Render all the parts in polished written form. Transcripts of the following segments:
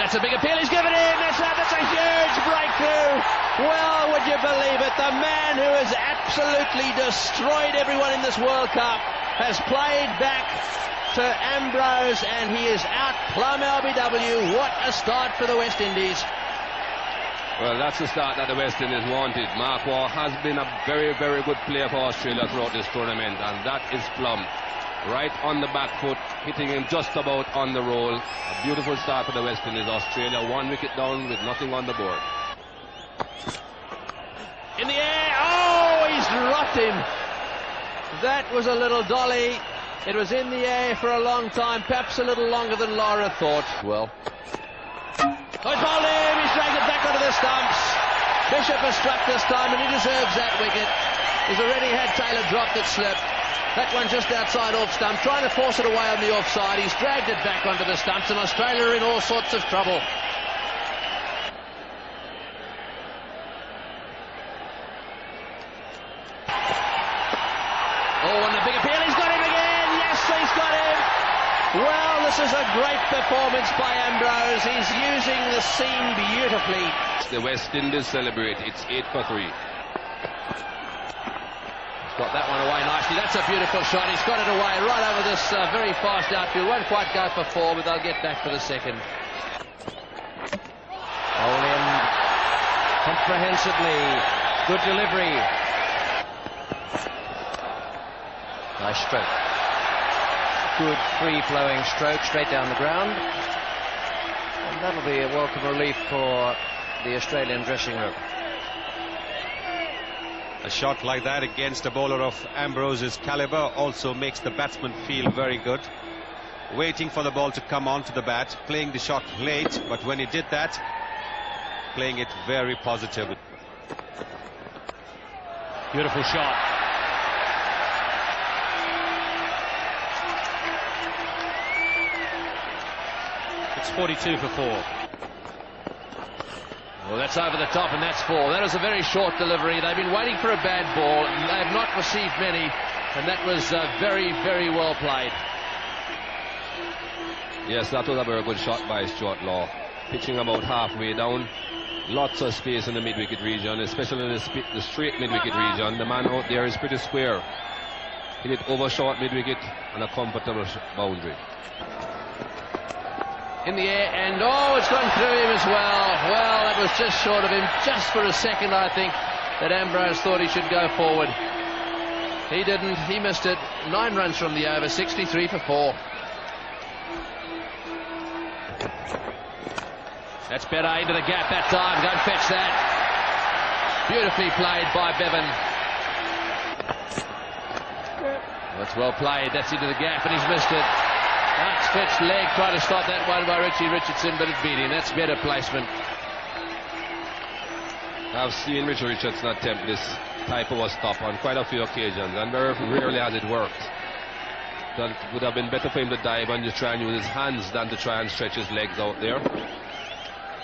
That's a big appeal. He's given in. That's a huge breakthrough. Well, would you believe it? The man who has absolutely destroyed everyone in this World Cup has played back to Ambrose, and he is out plumb LBW. What a start for the West Indies. Well, that's the start that the West Indies wanted. Mark Waugh has been a very, very good player for Australia throughout this tournament, and that is plumb. Right on the back foot, hitting him just about on the roll. A beautiful start for the West Indies. Australia 1 wicket down with nothing on the board. In the air. Oh, he's dropped him. That was a little dolly. It was in the air for a long time, perhaps a little longer than Laura thought. Well, oh, he's bowled him. He's dragged it back onto the stumps. Bishop has struck this time, and he deserves that wicket. He's already had Taylor drop that slip. That one just outside off stump, trying to force it away on the offside. He's dragged it back onto the stumps, and Australia are in all sorts of trouble. Oh, and the big appeal. He's got him again. Yes, he's got him. Well, this is a great performance by Ambrose. He's using the seam beautifully. The West Indies celebrate. It's 8 for 3. Got that one away nicely. That's a beautiful shot. He's got it away right over this very fast outfield. Won't quite go for 4, but they'll get back for the second. Bowled in comprehensively. Good delivery. Nice stroke. Good free-flowing stroke straight down the ground. And that'll be a welcome relief for the Australian dressing room. A shot like that against a bowler of Ambrose's caliber also makes the batsman feel very good. Waiting for the ball to come onto the bat, playing the shot late, but when he did that, playing it very positive. Beautiful shot. It's 42 for 4. Well, that's over the top, and that's 4. That was a very short delivery. They've been waiting for a bad ball, and they have not received many, and that was very, very well played. Yes, that was a very good shot by Stuart Law. Pitching about halfway down. Lots of space in the mid-wicket region, especially in the straight mid-wicket region. The man out there is pretty square. Hit it over short mid-wicket on a comfortable boundary. In the air, and oh, it's gone through him as well. Well, that was just short of him, just for a second, I think, that Ambrose thought he should go forward. He didn't, he missed it. 9 runs from the over, 63 for 4. That's better into the gap that time. Go and fetch that. Beautifully played by Bevan. That's well played. That's into the gap, and he's missed it. Outstretched leg, trying to stop that one by Richie Richardson, but it beat him. That's better placement. I've seen Richie Richardson attempt this type of a stop on quite a few occasions, and very rarely has it worked. That would have been better for him to dive and just try and use his hands than to try and stretch his legs out there.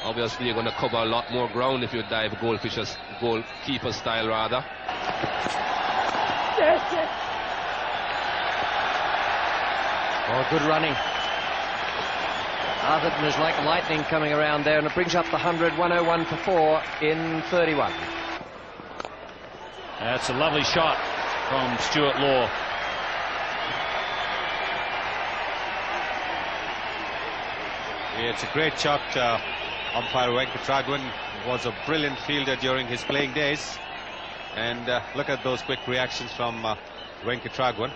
Obviously, you're going to cover a lot more ground if you dive goalkeeper style, rather. Oh, good running. Atherton is like lightning coming around there, and it brings up the 100, 101 for 4 in 31. That's a lovely shot from Stuart Law. Yeah, it's a great shot. Umpire Venkatragwan was a brilliant fielder during his playing days. And look at those quick reactions from Venkatragwan.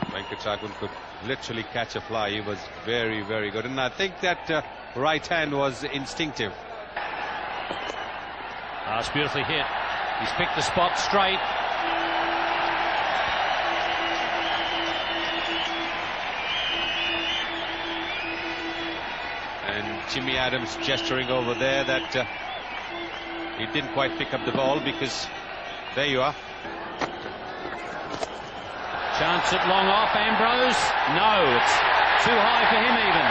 Venkatragwan could literally catch a fly. He was very, very good. And I think that right hand was instinctive. That's beautifully hit. He's picked the spot straight. And Jimmy Adams gesturing over there that he didn't quite pick up the ball, because there you are. Chance at long off, Ambrose. No, it's too high for him even.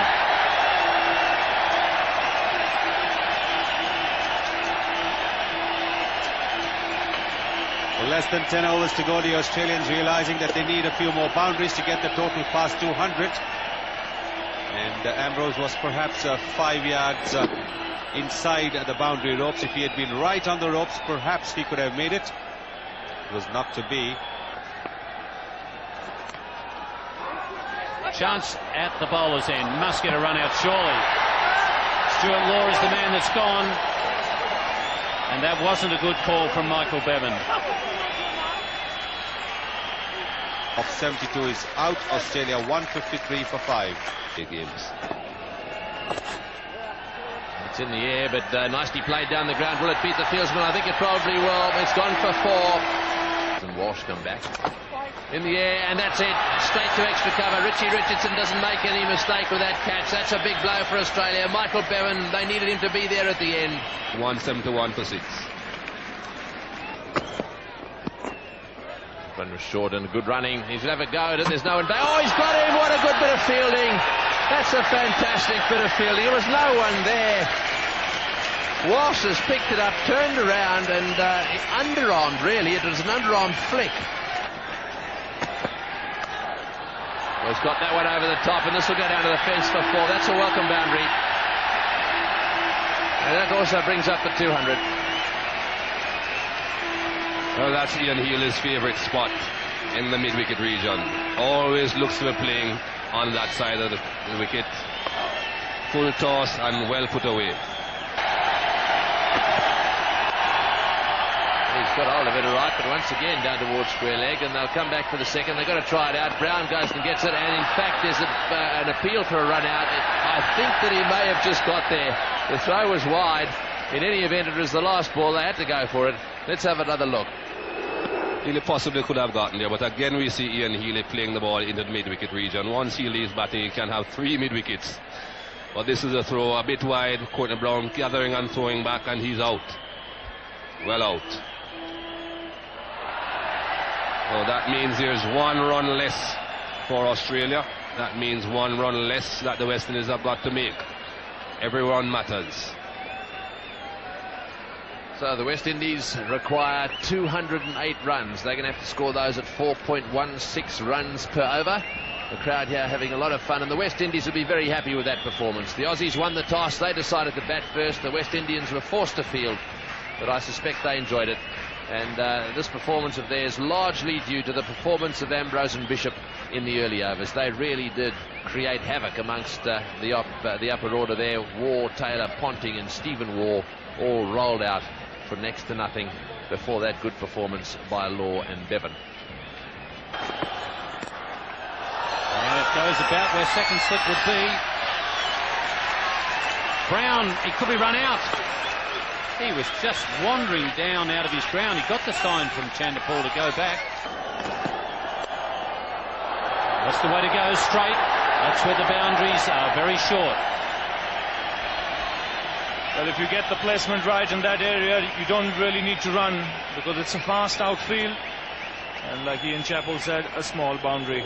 Well, less than 10 overs to go. The Australians realizing that they need a few more boundaries to get the total past 200. And Ambrose was perhaps 5 yards inside the boundary ropes. If he had been right on the ropes, perhaps he could have made it. It was not to be. Chance at the bowler's end. Must get a run out surely. Stuart Law is the man that's gone. And that wasn't a good call from Michael Bevan. Of 72 is out. Australia 153 for 5. Games. It's in the air, but nicely played down the ground. Will it beat the fieldsman? I think it probably will. It's gone for 4. And Walsh come back. In the air, and that's it. Straight to extra cover. Richie Richardson doesn't make any mistake with that catch. That's a big blow for Australia. Michael Bevan, they needed him to be there at the end. 171 for 6. Run was short and good running. He's going to have a go at it. There's no one back. Oh, he's got him. What a good bit of fielding. That's a fantastic bit of fielding. There was no one there. Walsh has picked it up, turned around, and underarmed, really. It was an underarm flick. Well, he's got that one over the top, and this will go down to the fence for 4. That's a welcome boundary. And that also brings up the 200. Well, that's Ian Healy's favourite spot in the mid-wicket region. Always looks to be playing on that side of the wicket. Full toss and well put away. He's got hold of it all right, but once again down towards square leg, and they'll come back for the second. They've got to try it out. Brown goes and gets it, and in fact there's an appeal for a run out. I think that he may have just got there. The throw was wide. In any event, it was the last ball. They had to go for it. Let's have another look. Healy possibly could have gotten there, but again we see Ian Healy playing the ball into the mid-wicket region. Once he leaves batting, he can have 3 mid-wickets. But this is a throw a bit wide. Courtney Brown gathering and throwing back, and he's out. Well out. So that means there's 1 run less for Australia. That means 1 run less that the West Indies have got to make. Every run matters. So the West Indies require 208 runs. They're going to have to score those at 4.16 runs per over. The crowd here having a lot of fun, and the West Indies will be very happy with that performance. The Aussies won the toss. They decided to bat first. The West Indians were forced to field, but I suspect they enjoyed it. And this performance of theirs largely due to the performance of Ambrose and Bishop in the early overs. They really did create havoc amongst the upper order there. Waugh, Taylor, Ponting and Stephen Waugh all rolled out for next to nothing before that good performance by Law and Bevan. And it goes about where second slip would be. Brown, he could be run out. He was just wandering down out of his ground. He got the sign from Chandapal to go back. That's the way to go, straight. That's where the boundaries are very short. Well, if you get the placement right in that area, you don't really need to run because it's a fast outfield. And like Ian Chappell said, a small boundary.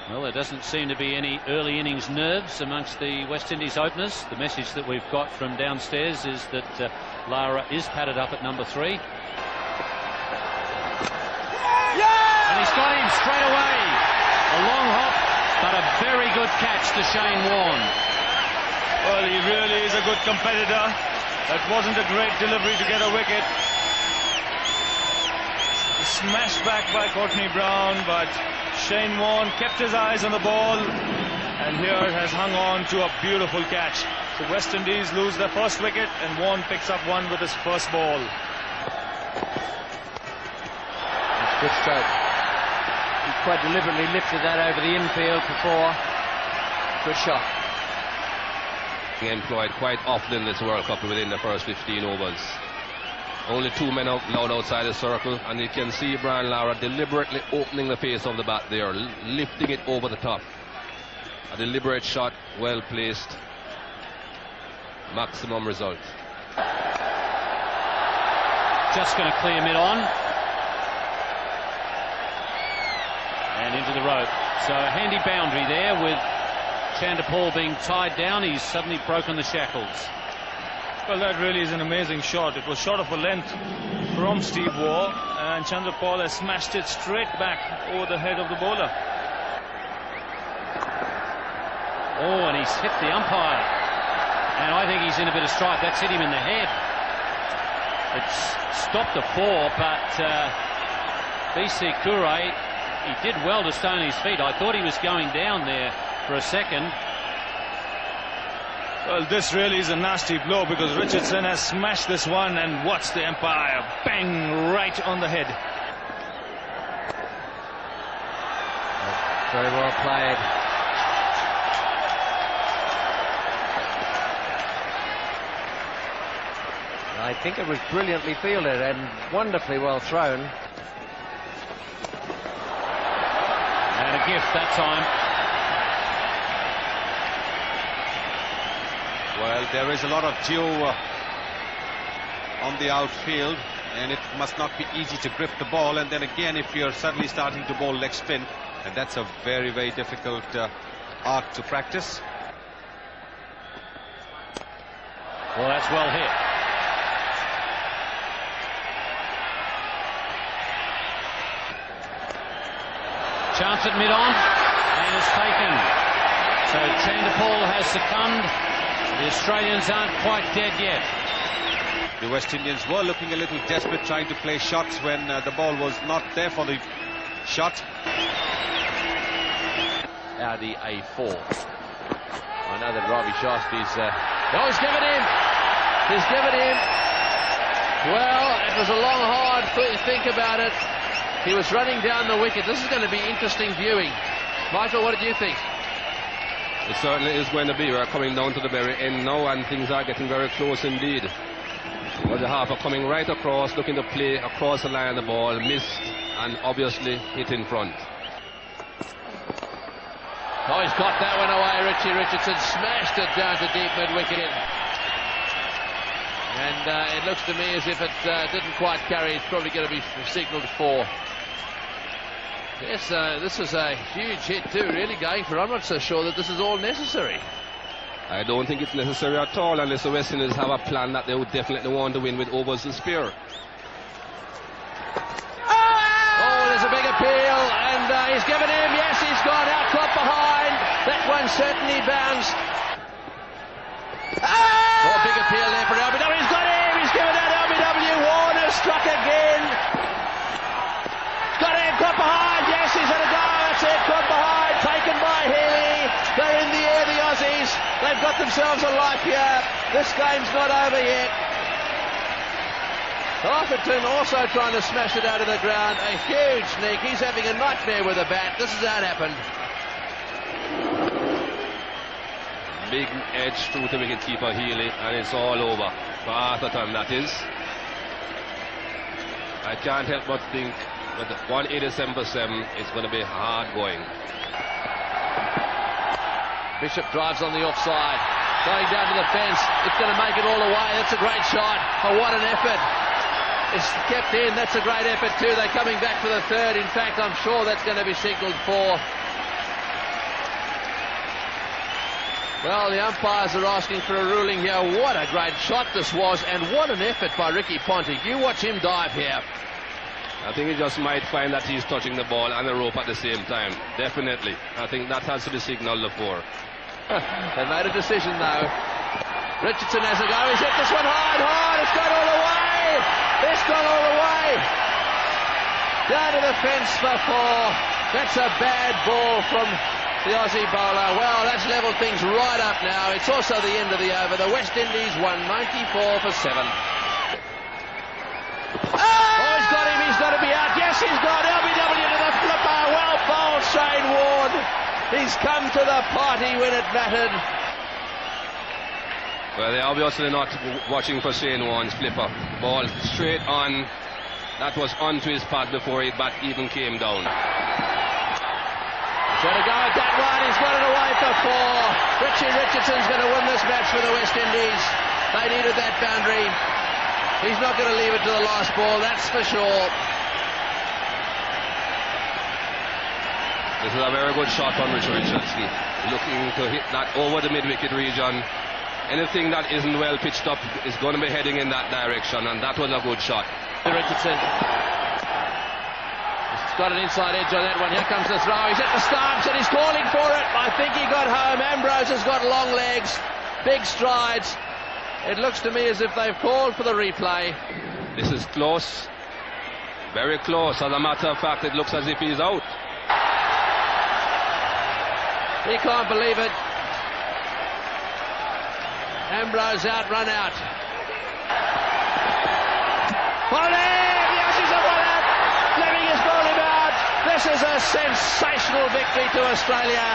Well, there doesn't seem to be any early innings nerves amongst the West Indies openers. The message that we've got from downstairs is that Lara is padded up at number 3. Yeah! And he's got him straight away. A long hop, but a very good catch to Shane Warne. Well, he really is a good competitor. That wasn't a great delivery to get a wicket. Smashed back by Courtney Brown, but Shane Warne kept his eyes on the ball and here has hung on to a beautiful catch. The West Indies lose their first wicket and Warne picks up 1 with his first ball. That's good stroke. He quite deliberately lifted that over the infield before. Good shot. Employed quite often in this World Cup within the first 15 overs. Only 2 men allowed outside the circle, and you can see Brian Lara deliberately opening the face of the bat there, lifting it over the top. A deliberate shot, well placed. Maximum result. Just going to clear mid-on. And into the rope. So a handy boundary there with Chandapal being tied down. He's suddenly broken the shackles. Well, that really is an amazing shot. It was short of a length. from Steve Waugh, and Chandrapal has smashed it straight back over the head of the bowler. Oh, and he's hit the umpire. And I think he's in a bit of strife. That's hit him in the head. It's stopped the 4, but BC Kure, he did well to stay on his feet. I thought he was going down there for a second. Well, this really is a nasty blow, because Richardson has smashed this one, and watch the umpire bang right on the head. Very well played. I think it was brilliantly fielded and wonderfully well thrown. And a gift that time. Well, there is a lot of dew on the outfield, and it must not be easy to grip the ball. And then again, if you're suddenly starting to bowl leg spin, and that's a very, very difficult art to practice. Well, that's well hit. Chance at mid-on, and it's taken. So Chandrapal has succumbed. The Australians aren't quite dead yet. The West Indians were looking a little desperate, trying to play shots when the ball was not there for the shot. Audi A4. I know that Ravi Shastri's... oh, he's given him! He's given him! Well, it was a long, hard think about it. He was running down the wicket. This is going to be interesting viewing. Michael, what did you think? It certainly is going to be. We're coming down to the very end now, and things are getting very close indeed. Well, the half are coming right across, looking to play across the line of the ball, missed, and obviously hit in front. Oh, he's got that one away. Richie Richardson smashed it down to deep mid-wicket. And it looks to me as if it didn't quite carry. It's probably going to be signalled 4. Yes, this is a huge hit too, really going for. I'm not so sure that this is all necessary. I don't think it's necessary at all, unless the West Indies have a plan that they would definitely want to win with overs and spear. Oh, there's a big appeal, and he's given him. Yes, he's gone out, caught behind. That one certainly bounced. Oh, big appeal there for LBW. He's got him. He's given out LBW. Warner struck again. Got him, caught behind. Yes, he's had a go. That's it, caught behind. Taken by Healy. They're in the air, the Aussies. They've got themselves a life here. This game's not over yet. Arthurton also trying to smash it out of the ground. A huge sneak. He's having a nightmare with a bat. This is how it happened. Big edge through the wicketkeeper Healy, and it's all over. For Arthurton, that is. I can't help but think with 187 for 7, it's going to be hard going. Bishop drives on the offside, going down to the fence. It's going to make it all the way. That's a great shot. Oh, what an effort. It's kept in. That's a great effort too. They're coming back for the third. In fact, I'm sure that's going to be signalled 4. Well, the umpires are asking for a ruling here. What a great shot this was, and what an effort by Ricky Ponting. You watch him dive here. I think he just might find that he's touching the ball and the rope at the same time. Definitely. I think that has to be signalled for. They made a decision though. Richardson has a go. He's hit this one hard. It's gone all the way. It's gone all the way. Down to the fence for 4. That's a bad ball from the Aussie bowler. Well, that's levelled things right up now. It's also the end of the over. The West Indies won 94 for 7. Oh, he's got him. He's got to be out. Yes, he's got LBW to the flipper. Well bowled, Shane Warne. He's come to the party when it mattered. Well, they're obviously not watching for Shane Warne's flipper. Ball straight on. That was onto his path before his bat even came down. He's got to go at that one. He's got it away for 4. Richie Richardson's going to win this match for the West Indies. They needed that boundary. He's not going to leave it to the last ball, that's for sure. This is a very good shot from Richie Richardson. Looking to hit that over the mid-wicket region. Anything that isn't well pitched up is going to be heading in that direction, and that was a good shot. Richardson. He's got an inside edge on that one. Here comes the throw. He's at the stance and he's calling for it. I think he got home. Ambrose has got long legs, big strides. It looks to me as if they've called for the replay. This is close. Very close. As a matter of fact, it looks as if he's out. He can't believe it. Ambrose out, run out. Volley! The Aussies have won out. Fleming has bowled him out. This is a sensational victory to Australia.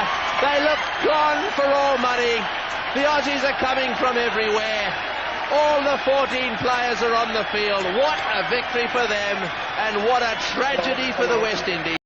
They look gone for all money. The Aussies are coming from everywhere. All the 14 players are on the field. What a victory for them, and what a tragedy for the West Indies.